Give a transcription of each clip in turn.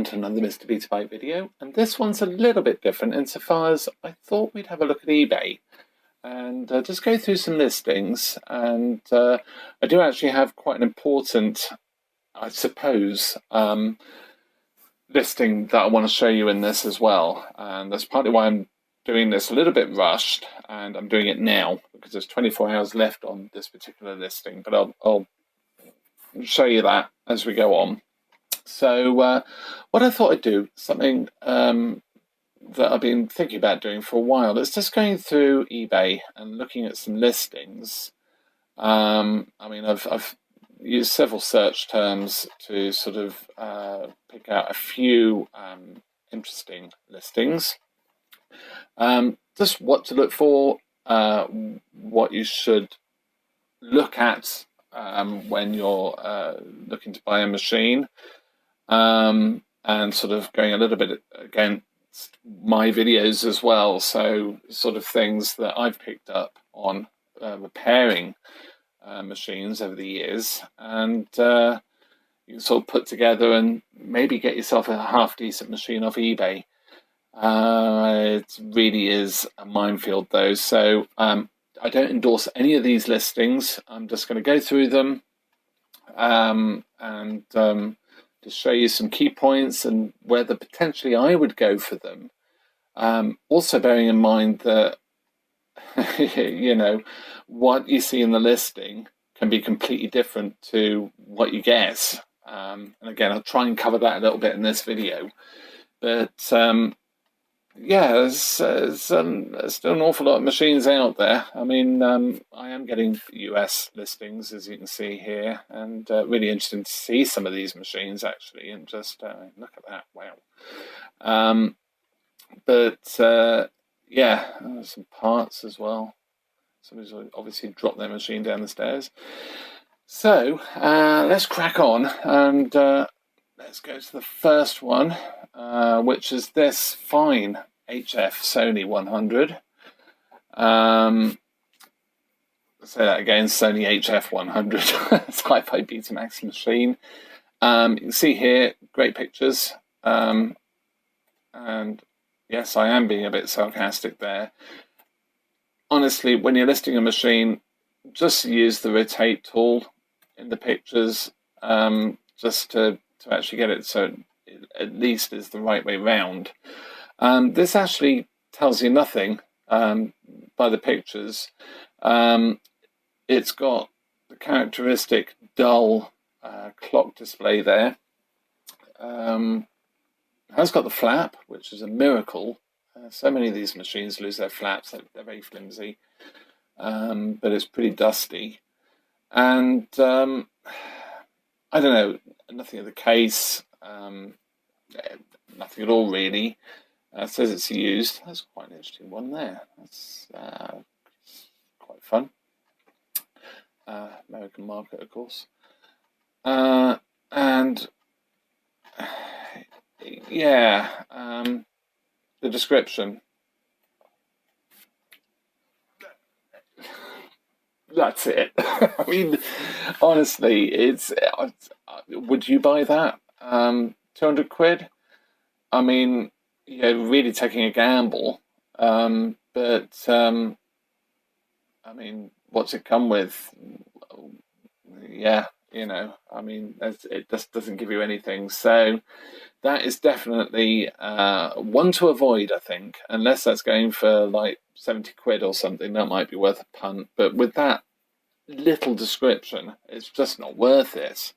to another Mr. Betabyte video, and this one's a little bit different insofar as I thought we'd have a look at eBay and just go through some listings. And I do actually have quite an important, I suppose, listing that I want to show you in this as well, and that's partly why I'm doing this a little bit rushed, and I'm doing it now because there's 24 hours left on this particular listing, but I'll show you that as we go on. So what I thought I'd do, something that I've been thinking about doing for a while, is just going through eBay and looking at some listings. I mean, I've used several search terms to sort of pick out a few interesting listings. Just what to look for, what you should look at when you're looking to buy a machine, and sort of going a little bit against my videos as well. So sort of things that I've picked up on repairing machines over the years, and you can sort of put together and maybe get yourself a half decent machine off eBay. It really is a minefield though, so I don't endorse any of these listings. I'm just going to go through them and just show you some key points and whether potentially I would go for them. Also bearing in mind that you know, what you see in the listing can be completely different to what you get. And again, I'll try and cover that a little bit in this video. But yeah, there's still an awful lot of machines out there. I mean, I am getting US listings, as you can see here, and really interesting to see some of these machines actually, and just look at that, wow. But yeah, some parts as well. Somebody's obviously dropped their machine down the stairs. So let's crack on, and let's go to the first one, which is this fine HF Sony 100. Say that again, Sony HF 100. It's a hi-fi Betamax machine. You can see here, great pictures. And yes, I am being a bit sarcastic there. Honestly, when you're listing a machine, just use the rotate tool in the pictures, just to actually get it so it at least is the right way round. This actually tells you nothing by the pictures. It's got the characteristic dull clock display there. It has got the flap, which is a miracle. So many of these machines lose their flaps. They're very flimsy, but it's pretty dusty. And I don't know, nothing of the case, nothing at all really. It says it's used. That's quite an interesting one there. That's quite fun. American market, of course. And yeah, the description. That's it. I mean, honestly, it's. Would you buy that? 200 quid? I mean, you're really taking a gamble. But I mean, what's it come with? Yeah, you know, I mean, it just doesn't give you anything. So that is definitely one to avoid, I think, unless that's going for like 70 quid or something. That might be worth a punt. But with that little description, it's just not worth it.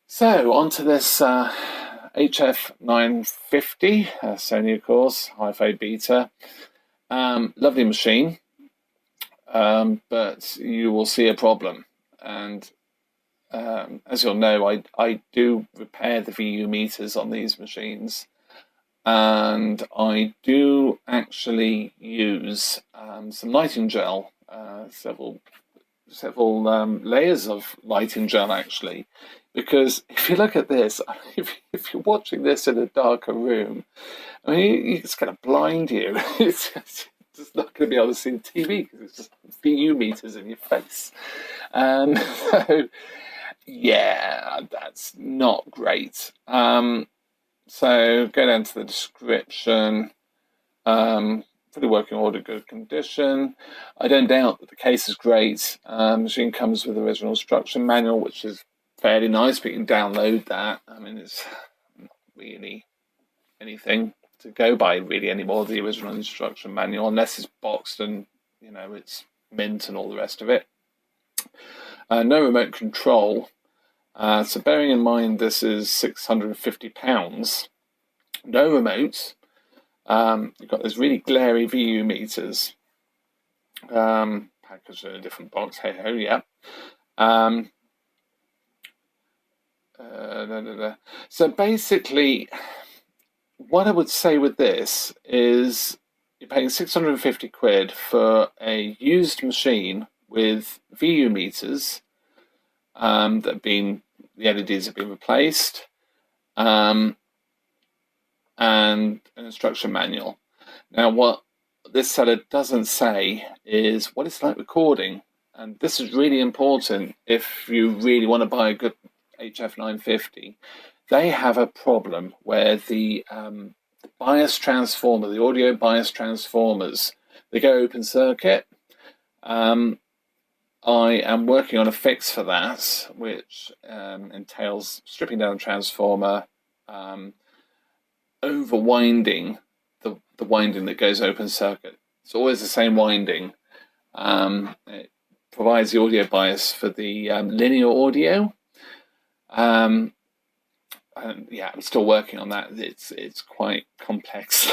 So onto this HF 950, Sony, of course, hi-fi beta. Lovely machine, but you will see a problem. And as you'll know, I do repair the VU meters on these machines, and I do actually use some lighting gel, several layers of lighting gel actually, because if you look at this, if you're watching this in a darker room, I mean, it's going to blind you. It's just not going to be able to see the TV because it's just VU meters in your face. So yeah, that's not great. So go down to the description. Fully working order, good condition. I don't doubt that the case is great. Machine comes with the original instruction manual, which is fairly nice, but you can download that. I mean, it's not really anything to go by really anymore, the original instruction manual, unless it's boxed and, you know, it's mint and all the rest of it. No remote control. So bearing in mind this is £650, no remote. You've got those really glary VU meters, packaged in a different box. Hey ho, yeah. So basically, what I would say with this is you're paying 650 quid for a used machine with VU meters that have been, the LEDs have been replaced, and an instruction manual. Now, what this seller doesn't say is what it's like recording, and this is really important if you really want to buy a good HF 950. They have a problem where the bias transformer, the audio bias transformers, they go open circuit. I am working on a fix for that, which entails stripping down the transformer, overwinding the winding that goes open circuit. It's always the same winding. It provides the audio bias for the linear audio. Yeah, I'm still working on that. It's quite complex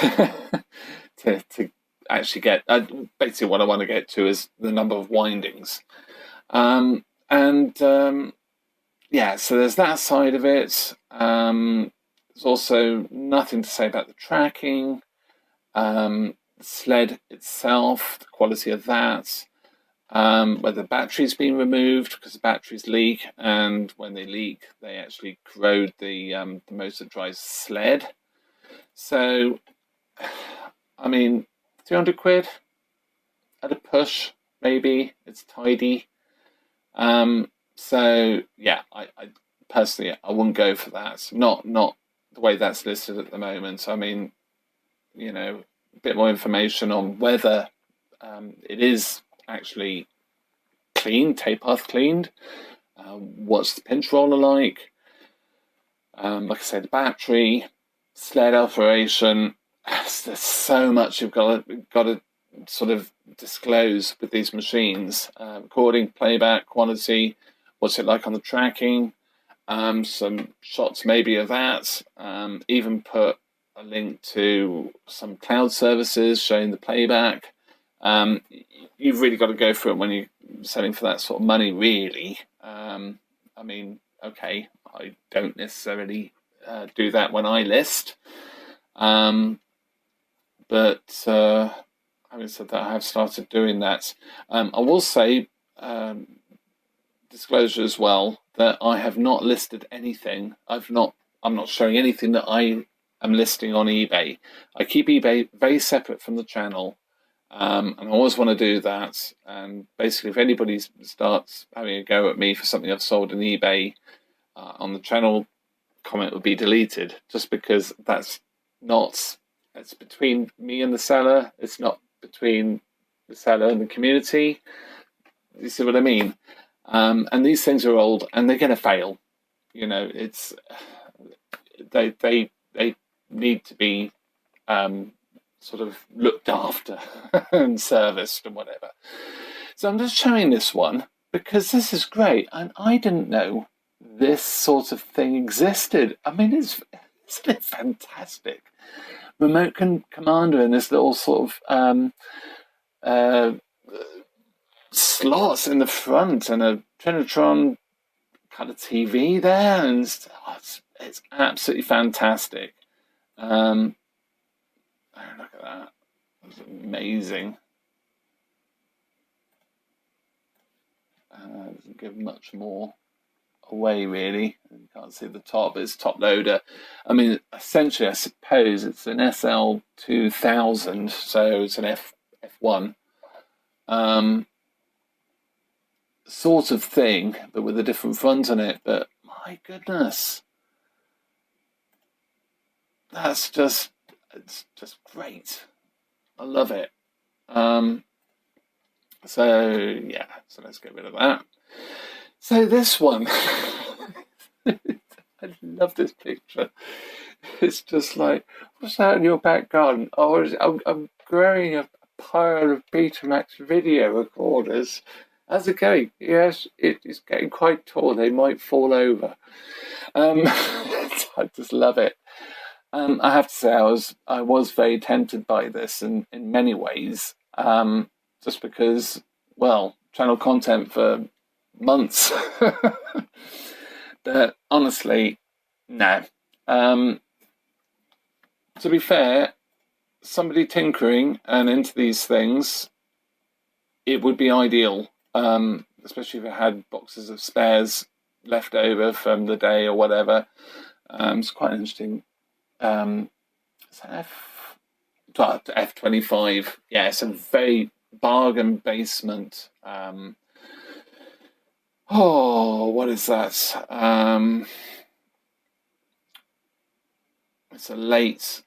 to actually get. Basically, what I want to get to is the number of windings, yeah. So there's that side of it. There's also nothing to say about the tracking, the sled itself, the quality of that. Whether the battery's been removed because the batteries leak, and when they leak, they actually corrode the motor that drives the sled. So, I mean, 300 quid at a push, maybe. It's tidy. So yeah, I personally I wouldn't go for that. Not the way that's listed at the moment. I mean, you know, a bit more information on whether it is actually clean, tape path cleaned. What's the pinch roller like? Like I said, the battery, sled operation. There's so much you've got to sort of disclose with these machines. Recording, playback, quality. What's it like on the tracking? Some shots maybe of that. Even put a link to some cloud services showing the playback. You've really got to go for it when you're selling for that sort of money, really. I mean, okay, I don't necessarily do that when I list. But having said that, I have started doing that. I will say, disclosure as well, that I have not listed anything. I'm not showing anything that I am listing on eBay. I keep eBay very separate from the channel. And I always want to do that. And basically, if anybody starts having a go at me for something I've sold on eBay on the channel, comment would be deleted, just because that's not. It's between me and the seller. It's not between the seller and the community. You see what I mean? And these things are old, and they're going to fail. You know, it's they need to be sort of looked after and serviced and whatever. So I'm just showing this one because this is great, and I didn't know this sort of thing existed. I mean, isn't it fantastic? Remote commander in this little sort of slots in the front and a Trinitron kind of TV there, and it's absolutely fantastic. Oh, look at that. It's amazing. Doesn't give much more away, really. You can't see the top. It's top loader. I mean, essentially, I suppose it's an SL2000, so it's an F1 sort of thing, but with a different front on it. But my goodness. it's just great. I love it. So yeah, so let's get rid of that. So this one, I love this picture. It's just like, what's that in your back garden? Oh, I'm growing a pile of Betamax video recorders. How's it going? Yes, it's getting quite tall. They might fall over. I just love it. I have to say, I was very tempted by this in many ways, just because, well, channel content for months. But honestly, no. To be fair, somebody tinkering and into these things, it would be ideal, especially if it had boxes of spares left over from the day or whatever. It's quite interesting. It's F25. Yeah, it's a very bargain basement. What is that? It's a late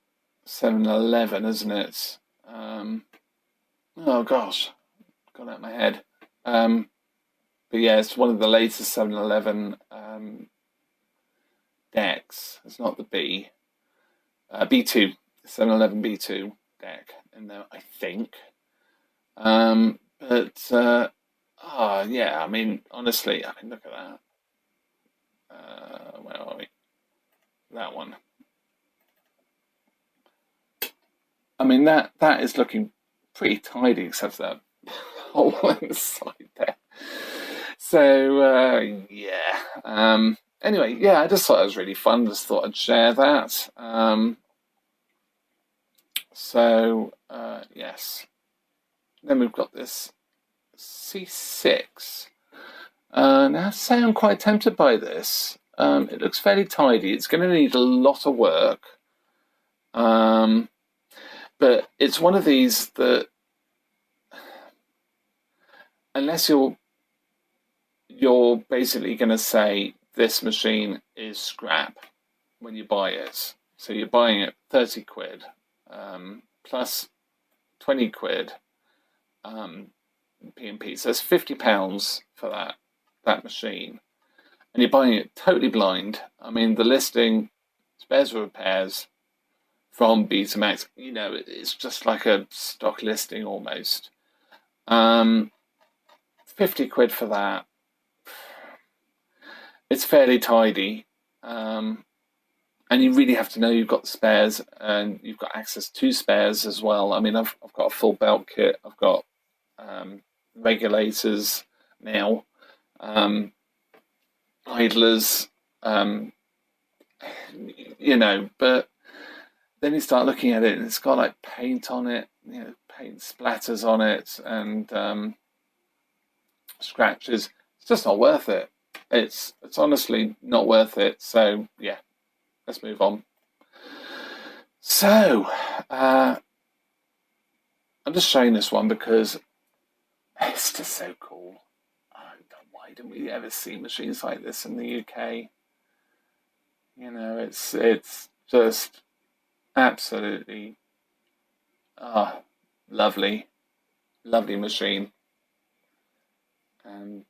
711, isn't it? Oh gosh, got out of my head. But yeah, it's one of the latest 711 decks. It's not the B. B2, 711 B2 deck in there, I think. Yeah, I mean, honestly, I mean, look at that. Where are we? That one. I mean, that is looking pretty tidy, except for that hole on the side there. So, yeah. Anyway, yeah, I just thought it was really fun. Just thought I'd share that. Yes. Then we've got this C6. Now, I say I'm quite tempted by this. It looks fairly tidy. It's going to need a lot of work. But it's one of these that, unless you're basically going to say this machine is scrap when you buy it. So you're buying it 30 quid plus 20 quid P&P. So it's £50 for that machine. And you're buying it totally blind. I mean, the listing, spares or repairs from Betamax, you know, it's just like a stock listing almost. 50 quid for that. It's fairly tidy. And you really have to know you've got spares and you've got access to spares as well. I mean, I've got a full belt kit. I've got regulators now, idlers, you know, but then you start looking at it and it's got like paint on it, you know, paint splatters on it and scratches. It's just not worth it. It's honestly not worth it. So yeah, let's move on. So I'm just showing this one because it's just so cool. Why didn't we ever see machines like this in the UK? You know, it's just absolutely lovely machine. And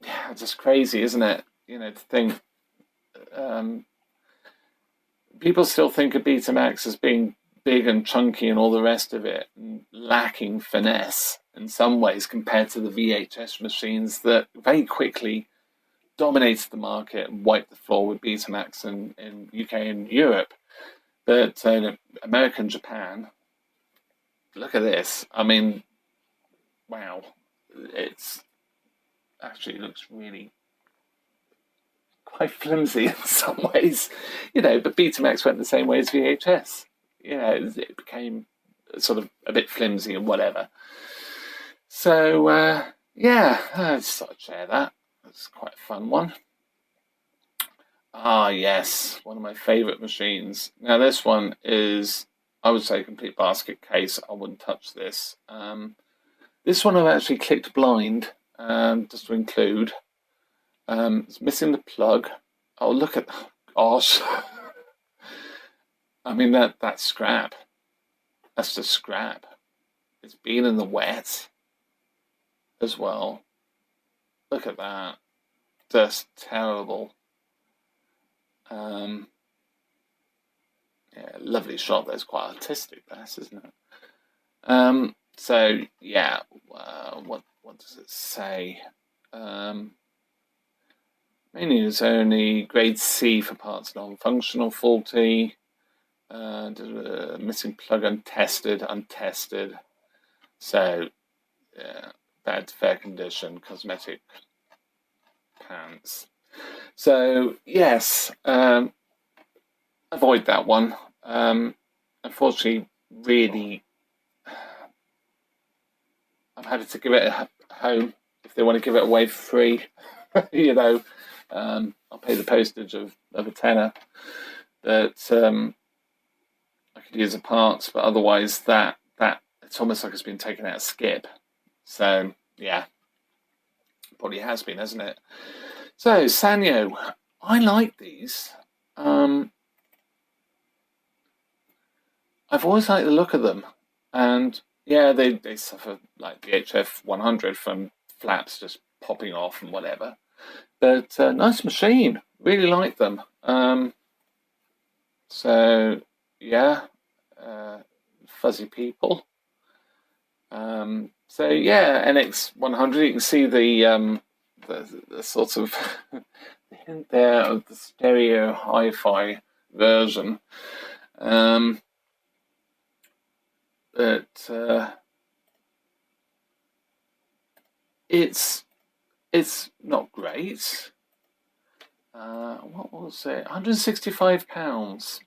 yeah, just crazy, isn't it? You know, to think people still think of Betamax as being big and chunky and all the rest of it, and lacking finesse in some ways compared to the VHS machines that very quickly dominated the market and wiped the floor with Betamax in UK and Europe. But America and Japan, look at this. I mean, wow, it's actually looks really quite flimsy in some ways, you know, but Betamax went the same way as VHS. You know, it became sort of a bit flimsy and whatever. So, yeah, I just thought I'd share that. It's quite a fun one. Ah, yes, one of my favourite machines. Now, this one is, I would say, a complete basket case. I wouldn't touch this. This one I've actually clicked blind, just to include. It's missing the plug. Oh, look at, gosh. I mean, that's scrap. That's just scrap. It's been in the wet as well. Look at that. Just terrible. Yeah, lovely shot. That's quite artistic, that, isn't it? So yeah, what does it say? Mainly it's only grade C for parts non-functional, faulty, missing plug untested. So yeah, bad to fair condition, cosmetic pants. So yes, avoid that one. Unfortunately, really, I'm happy to give it a home if they want to give it away for free. You know, I'll pay the postage of a tenner, but I could use the parts. But otherwise, that it's almost like it's been taken out of skip. So yeah, probably has been, hasn't it? So Sanyo, I like these. I've always liked the look of them, and yeah, they suffer like the HF 100 from flaps just popping off and whatever. But nice machine, really like them. So yeah, fuzzy people. So yeah, NX 100. You can see the sort of hint there of the stereo hi-fi version. But it's not great. What was it? £165.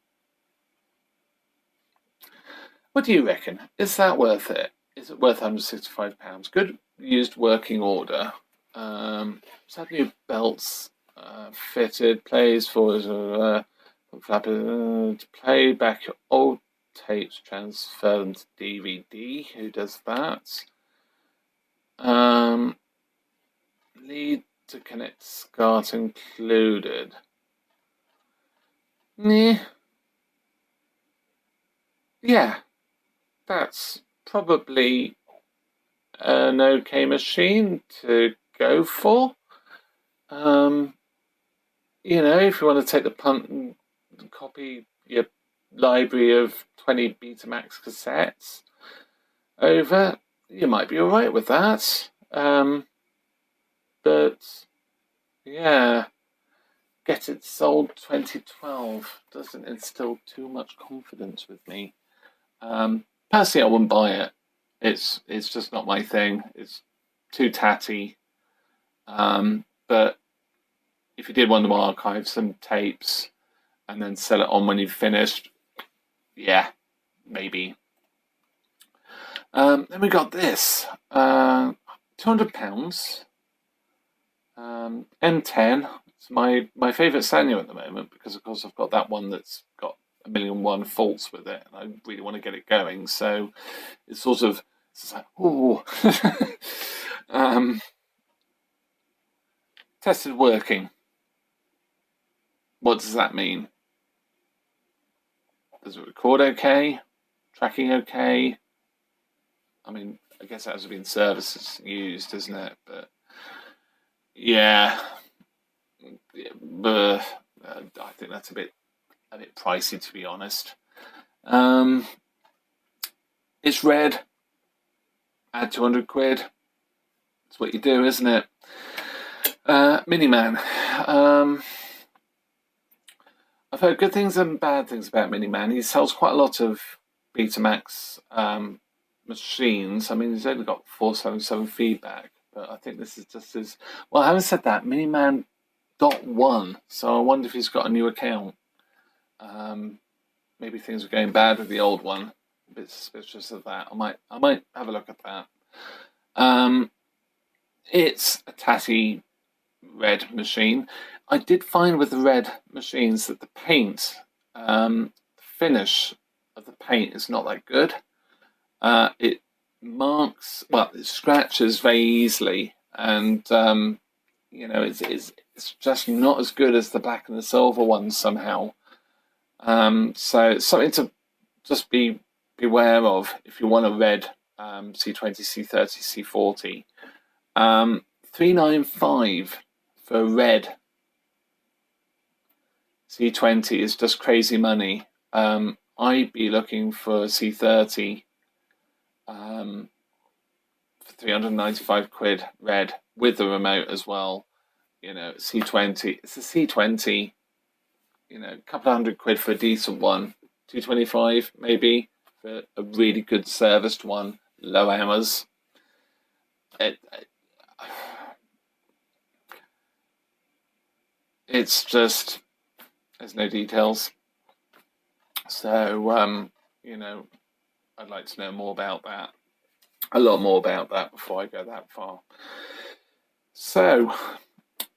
What do you reckon? Is that worth it? Is it worth £165? Good used working order. Sad new belts fitted. Plays for to play back your old tapes, transfer them to DVD. Who does that? Lead to connect SCART included. Yeah, that's probably an okay machine to go for. You know, if you want to take the punt and copy your library of 20 Betamax cassettes over, you might be alright with that. But yeah, get it sold 2012 doesn't instill too much confidence with me. Personally, I wouldn't buy it. It's just not my thing. It's too tatty. But if you did want to archive some tapes and then sell it on when you've finished, yeah, maybe. Then we got this, £200. M10. It's my favourite Sanyo at the moment because, of course, I've got that one that's got 1,000,001 faults with it, and I really want to get it going. So it's sort of like, ooh. Tested working. What does that mean? Does it record okay? Tracking okay? I mean, I guess that has been services used, isn't it? But yeah, I think that's a bit pricey, to be honest. It's red. Add 200 quid. That's what you do, isn't it? Miniman. I've heard good things and bad things about Miniman. He sells quite a lot of Betamax machines. I mean, he's only got 477 feedback, but I think this is just his. Well, having said that, Miniman .1. So I wonder if he's got a new account. Maybe things are going bad with the old one. A bit suspicious of that. I might have a look at that. It's a tatty red machine. I did find with the red machines that the paint, finish of the paint is not that good. It scratches very easily, and you know, it's just not as good as the black and the silver ones somehow. So it's something to just beware of if you want a red C20, C30, C40. 395 for a red C20 is just crazy money. I'd be looking for a C30 for 395 quid red with the remote as well. You know, C20, it's a C20, you know, a couple of £100 for a decent one, 225 maybe for a really good serviced one, low hours. It's just, there's no details. So, you know, I'd like to know more about that, a lot more about that before I go that far. So,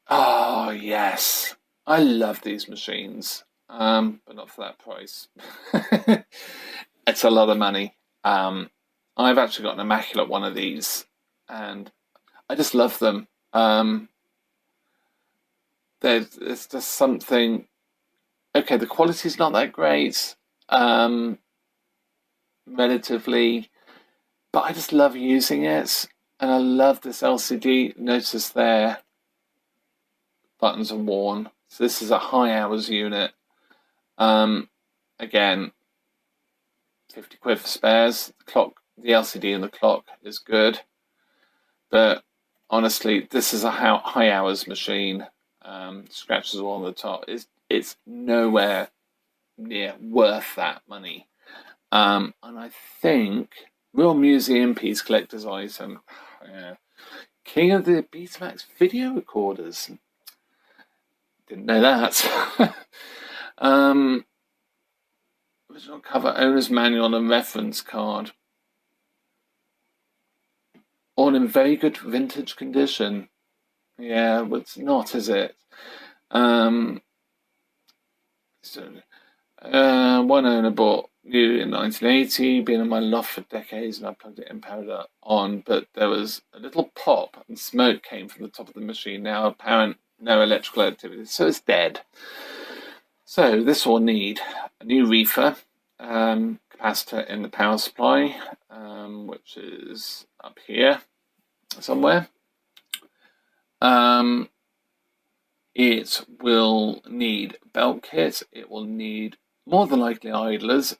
oh yes, I love these machines, but not for that price. It's a lot of money. I've actually got an immaculate one of these, and I just love them. There's just something. Okay, the quality's not that great, relatively, but I just love using it, and I love this LCD. Notice there, buttons are worn. So this is a high hours unit. Again, 50 quid for spares. The clock, the LCD and the clock is good, but honestly, this is a high hours machine. Scratches all on the top. It's nowhere near worth that money. And I think real museum piece, collector's item. Yeah. King of the Betamax video recorders. Didn't know that. Original cover, owner's manual and reference card. All in very good vintage condition. Yeah, well, it's not, is it? One owner bought new in 1980, been in my loft for decades, and I plugged it in, powered it on, but there was a little pop and smoke came from the top of the machine. Now apparent no electrical activity, so it's dead. So this will need a new reefer, capacitor in the power supply, which is up here somewhere. It will need belt kit. It will need more than likely idlers.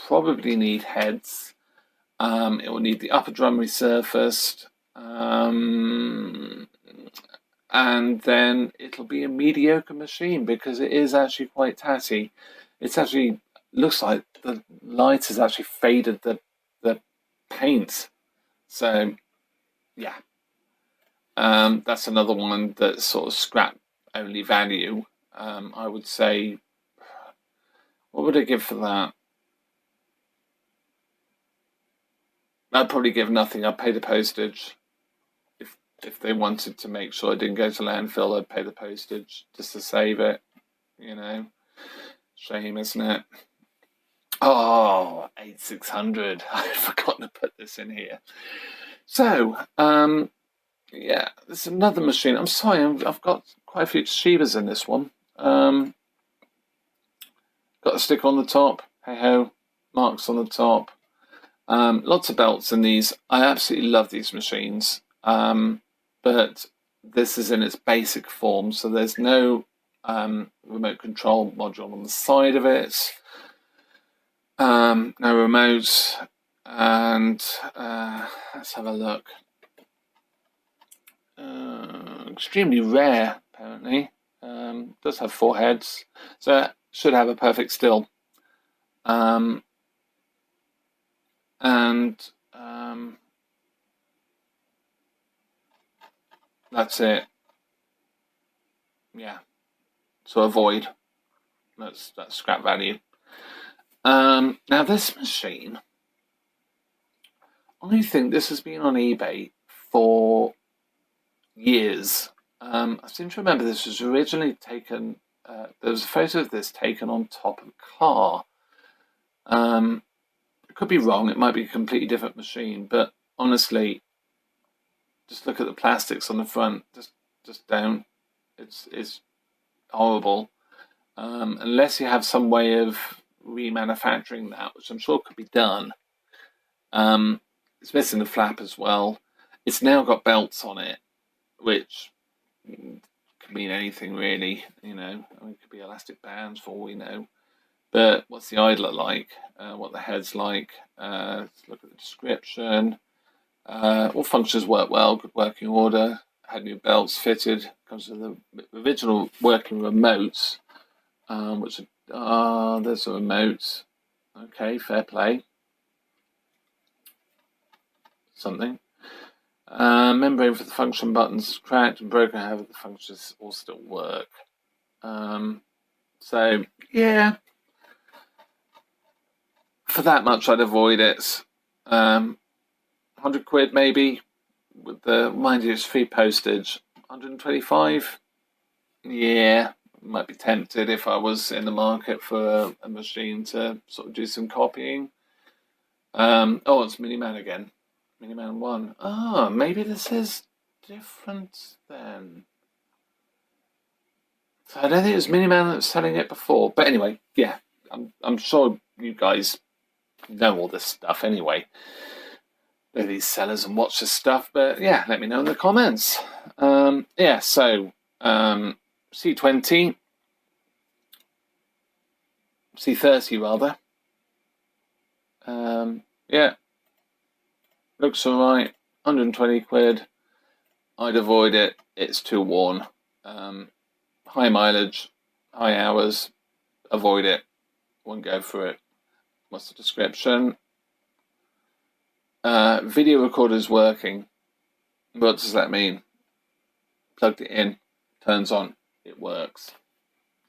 Probably need heads. It will need the upper drum resurfaced. And then it'll be a mediocre machine because it is actually quite tatty. It's actually looks like the light has actually faded the paint. So yeah, that's another one that's sort of scrap only value. I would say, what would I give for that? I'd probably give nothing. I'd pay the postage. If they wanted to make sure it didn't go to landfill, I'd pay the postage just to save it. You know, shame, isn't it? Oh, 8600. I'd forgotten to put this in here. So, yeah, there's another machine. I'm sorry, I've got quite a few Toshibas in this one. Got a sticker on the top. Hey ho, marks on the top. Lots of belts in these. I absolutely love these machines. But this is in its basic form, so there's no remote control module on the side of it. No remote, and let's have a look. Extremely rare, apparently. Does have 4 heads, so it should have a perfect still. That's it. Yeah. So avoid. That's scrap value. Now this machine, I think this has been on eBay for years. I seem to remember this was originally taken. There was a photo of this taken on top of a car. I could be wrong. It might be a completely different machine, but honestly, just look at the plastics on the front. Just don't. It's horrible. unless you have some way of remanufacturing that, which I'm sure could be done. It's missing the flap as well. It's now got belts on it, which could mean anything really, you know. I mean, it could be elastic bands for all we know. But what's the idler like? What the head's like? Let's look at the description. All functions work well, good working order. Had new belts fitted. Comes with the original working remotes, which are there's the remotes. Okay, fair play. Something. Membrane for the function buttons is cracked and broken. However, the functions all still work. So yeah, for that much, I'd avoid it. 100 quid maybe. With the mind you, it's free postage. 125. Yeah, might be tempted if I was in the market for a machine to sort of do some copying. Oh, it's Miniman again. Miniman 1. Ah, maybe this is different then. So I don't think it was Miniman that was selling it before. But anyway, yeah, I'm sure you guys know all this stuff anyway. Know these sellers and watch this stuff. But yeah, let me know in the comments. Yeah, so C20, C30 rather. Yeah, looks alright. 120 quid. I'd avoid it. It's too worn. High mileage, high hours. Avoid it. Won't go for it. What's the description? Video recorder's working. What does that mean? Plugged it in, turns on, it works.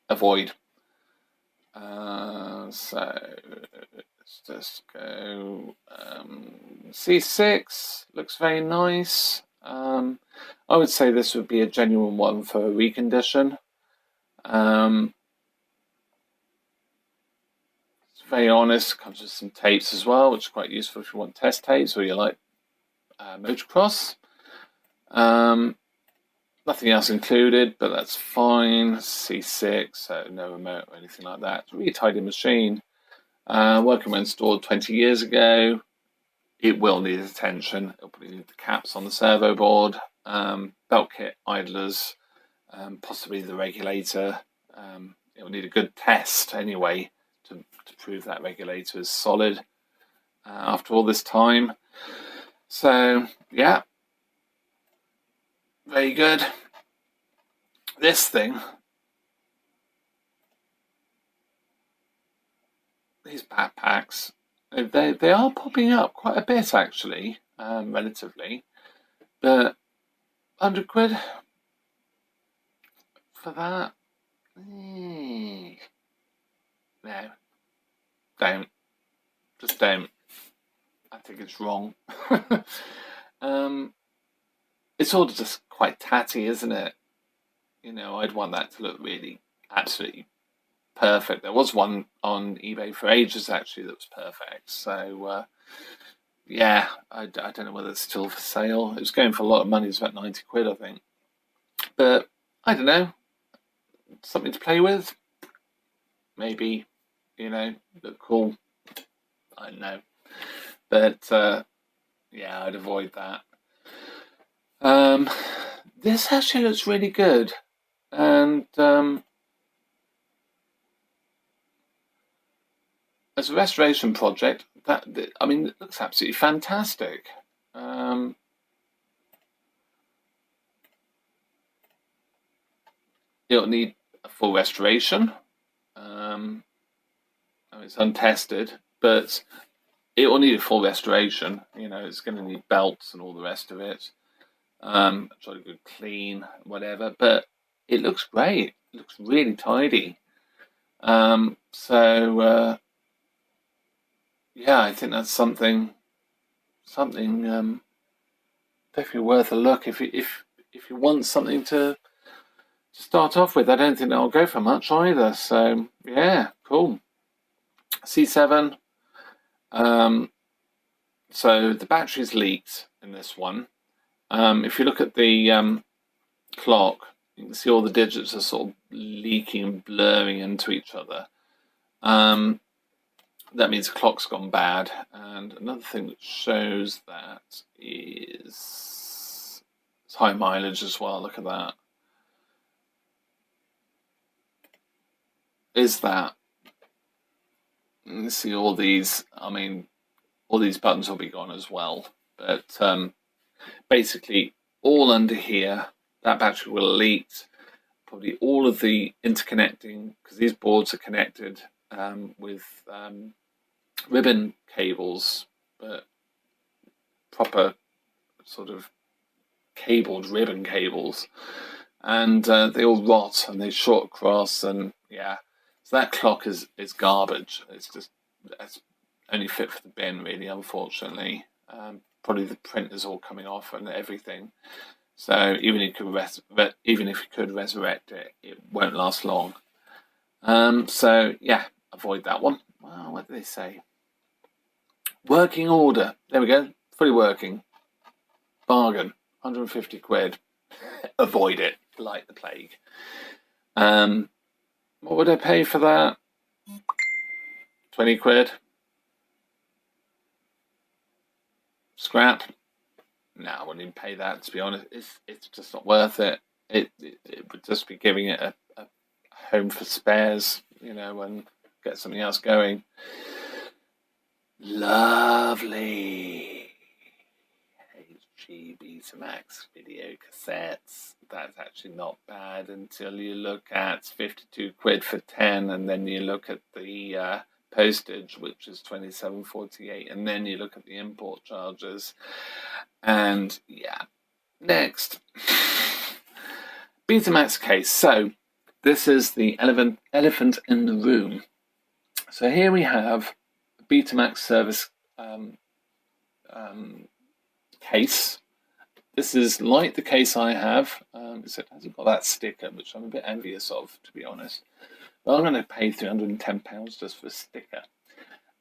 Avoid. So let's just go. C6 looks very nice. I would say this would be a genuine one for a recondition. It's very honest. Comes with some tapes as well, which is quite useful if you want test tapes or you like motocross. Nothing else included, but that's fine. C6, so no remote or anything like that. It's a really tidy machine. Working when installed 20 years ago. It will need attention. It'll probably need the caps on the servo board, belt kit, idlers, possibly the regulator. It will need a good test anyway to prove that regulator is solid after all this time. So, yeah. Very good. This thing, these backpacks, they are popping up quite a bit actually, relatively. But 100 quid for that? No, don't. Just don't. I think it's wrong. It's all just quite tatty, isn't it? You know, I'd want that to look really absolutely perfect. There was one on eBay for ages actually that was perfect. So yeah, I don't know whether it's still for sale. It was going for a lot of money. It's about 90 quid, I think. But I don't know. Something to play with. Maybe, you know, look cool. I don't know. But yeah, I'd avoid that. This actually looks really good. And as a restoration project, I mean, it looks absolutely fantastic. It'll need a full restoration. It's untested, but it will need a full restoration. You know, it's going to need belts and all the rest of it. Try to go clean, whatever. But it looks great. It looks really tidy. So yeah, I think that's something definitely worth a look if you want something to start off with. I don't think that'll go for much either. So yeah, cool. C7. So the battery's leaked in this one. If you look at the clock, You can see all the digits are sort of leaking and blurring into each other. That means the clock's gone bad. And another thing that shows that is it's high mileage as well. Look at that. Is that? You see all these, I mean, all these buttons will be gone as well. But basically, all under here, that battery will have leaked. Probably all of the interconnecting, because these boards are connected with ribbon cables, but proper sort of cabled ribbon cables, and they all rot and they short across, and yeah, so that clock is garbage. It's only fit for the bin, really, unfortunately. Probably the print is all coming off and everything. So even if you could resurrect it, it won't last long. So yeah, avoid that one. Wow, what did they say? Working order. There we go. Fully working. Bargain. 150 quid. Avoid it like the plague. What would I pay for that? 20 quid. Scrap. No, I wouldn't even pay that, to be honest. It's just not worth it. It would just be giving it a home for spares, you know, and get something else going. Lovely. HG Betamax video cassettes. That's actually not bad until you look at 52 quid for 10, and then you look at the postage, which is 27.48, and then you look at the import charges. And yeah, next. Betamax case. So this is the elephant in the room. So here we have a Betamax service case. This is like the case I have, except it hasn't got that sticker, which I'm a bit envious of, to be honest. But I'm going to pay £310 just for a sticker.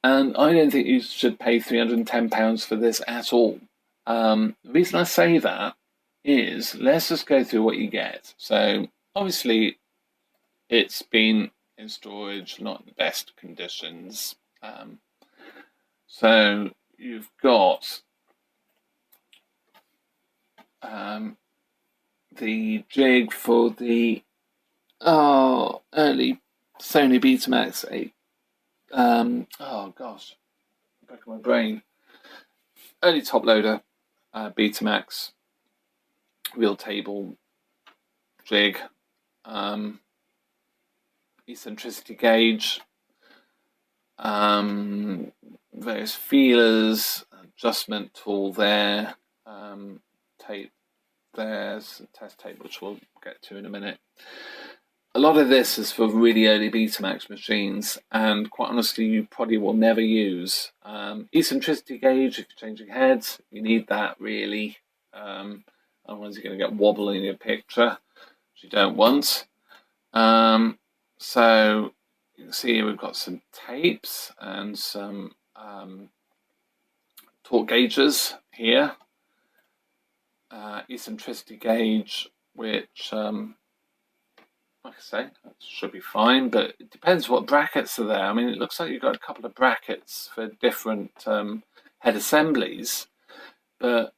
And I don't think you should pay £310 for this at all. The reason I say that is, let's just go through what you get. So obviously it's been in storage, not in the best conditions. So you've got the jig for the early Sony Betamax 8. Oh gosh, back of my brain. Early top loader, Betamax, real table, jig, eccentricity gauge, various feelers, adjustment tool there, tape there's a test tape which we'll get to in a minute. A lot of this is for really early Betamax machines, and quite honestly you probably will never use. Eccentricity gauge, if you're changing heads, you need that really, otherwise you're going to get wobble in your picture, which you don't want. So you can see here we've got some tapes and some torque gauges here. Eccentricity gauge, which like I say, that should be fine, but it depends what brackets are there. I mean, it looks like you've got a couple of brackets for different head assemblies, but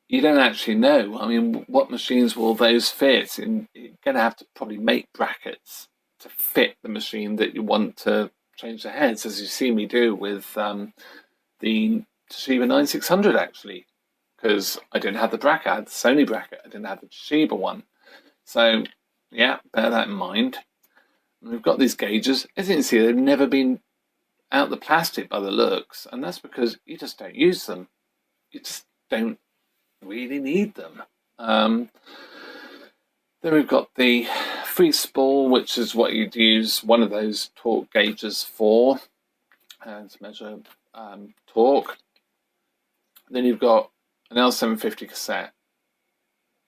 you don't actually know. I mean, what machines will those fit? And you're going to have to probably make brackets to fit the machine that you want to change the heads, as you see me do with the Toshiba 9600 actually, because I didn't have the bracket. I had the Sony bracket. I didn't have the Toshiba one. So yeah, bear that in mind. And we've got these gauges. As you can see, they've never been out the plastic by the looks, and that's because you just don't use them. You just don't really need them. Then we've got the free spool, which is what you'd use one of those torque gauges for, and to measure torque. Then you've got an L750 cassette.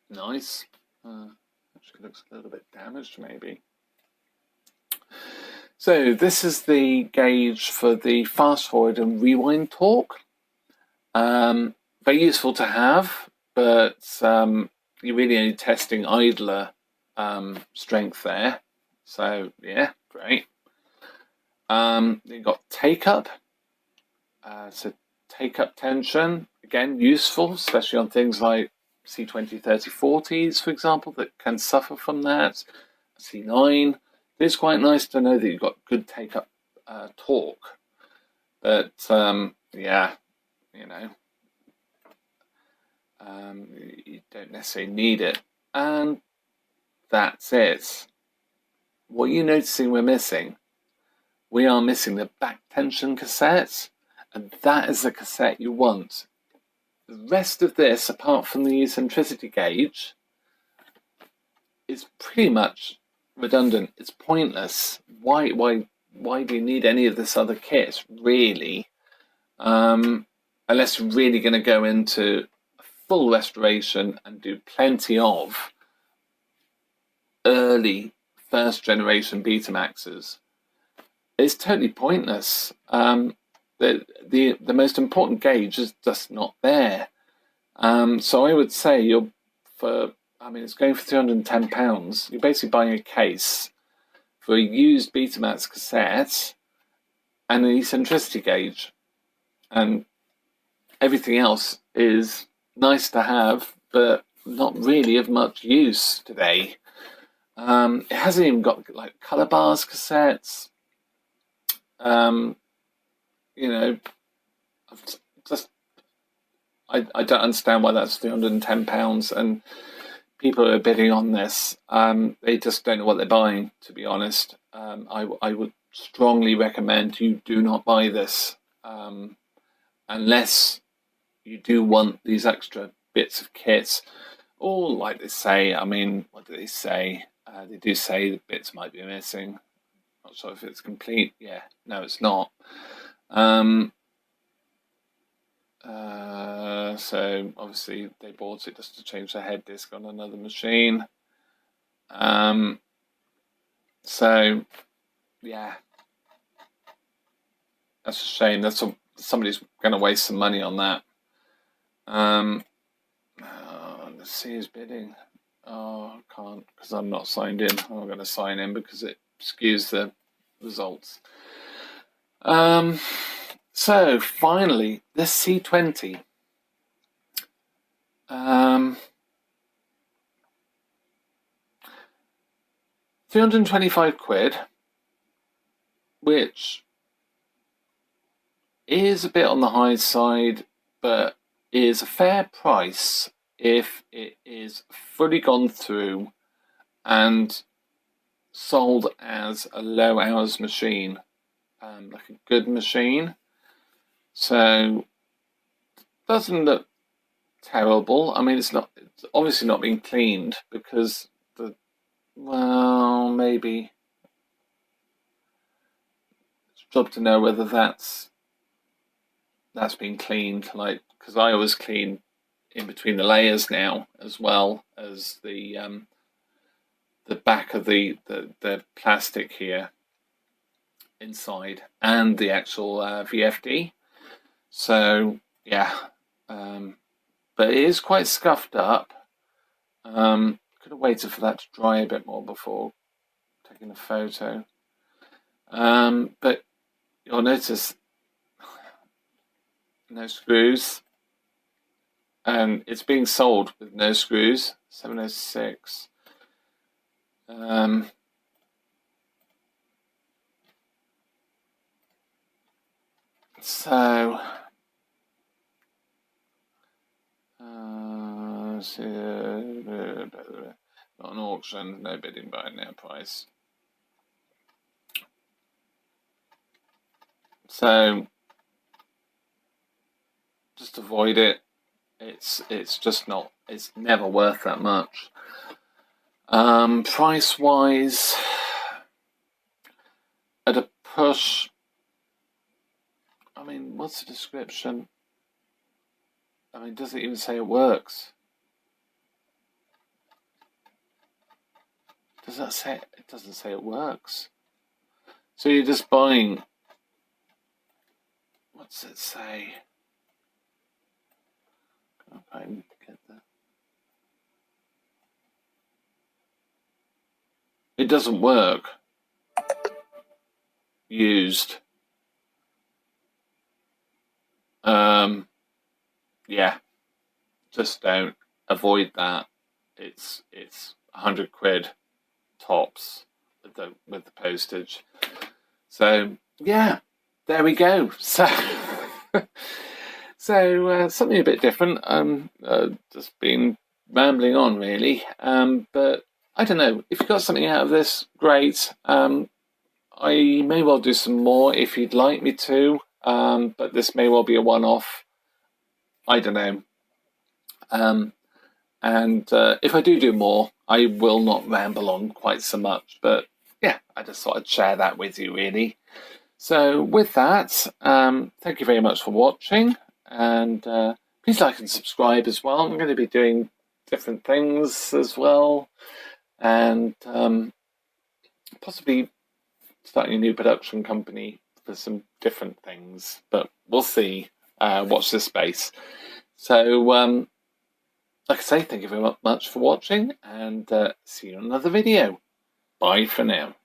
Nice. Actually looks a little bit damaged, maybe. So this is the gauge for the fast forward and rewind torque. Very useful to have, but you're really only testing idler strength there. So yeah, great. You've got take up. So take up tension, again, useful, especially on things like C20, 30, 40s, for example, that can suffer from that. C9. It's quite nice to know that you've got good take up torque. But yeah, you know, you don't necessarily need it. And that's it. What are you noticing we're missing? We are missing the back tension cassette, and that is the cassette you want. The rest of this, apart from the eccentricity gauge, is pretty much redundant. It's pointless. Why do you need any of this other kit, really? Unless you're really going to go into a full restoration and do plenty of early first generation Betamaxes. It's totally pointless. The most important gauge is just not there. So I would say it's going for £310. You're basically buying a case for a used Betamax cassette and an eccentricity gauge, and everything else is nice to have, but not really of much use today. It hasn't even got like color bars cassettes. I don't understand why that's £310, and people who are bidding on this, they just don't know what they're buying, to be honest. I would strongly recommend you do not buy this unless you do want these extra bits of kit. Or like they say, what do they say? They do say the bits might be missing. Not sure if it's complete. Yeah, no, it's not. So obviously they bought it just to change the head disc on another machine. So yeah, that's a shame. Somebody's going to waste some money on that. Let's see who's bidding. Oh, I can't because I'm not signed in. I'm going to sign in because it skews the results. So finally, this C20. 325 quid, which is a bit on the high side, but is a fair price if it is fully gone through and sold as a low hours machine, like a good machine. So doesn't look terrible. It's obviously not being cleaned because maybe it's a job to know whether that's been cleaned, like, because I always clean in between the layers now, as well as the back of the plastic here inside and the actual VFD. So yeah, but it is quite scuffed up. Could have waited for that to dry a bit more before taking a photo. But you'll notice no screws, and it's being sold with no screws. 706. So not an auction, no bidding by now price. So just avoid it. It's just not. It's never worth that much. Price wise, at a push. What's the description? Does it even say it works? Does that say it? Doesn't say it works. So you're just buying. What's it say? I can get that. doesn't work used, yeah, just don't. Avoid that. It's 100 quid tops with the postage. So yeah, there we go. So something a bit different. Just been rambling on really. But I don't know, if you got something out of this, great. I may well do some more if you'd like me to. But this may well be a one-off. I don't know. And if I do more, I will not ramble on quite so much. But yeah, I just thought I'd share that with you, really. So with that, thank you very much for watching. And please like and subscribe as well. I'm going to be doing different things as well. And possibly starting a new production company for some different things. But we'll see. Watch this space. So, like I say, thank you very much for watching, and see you in another video. Bye for now.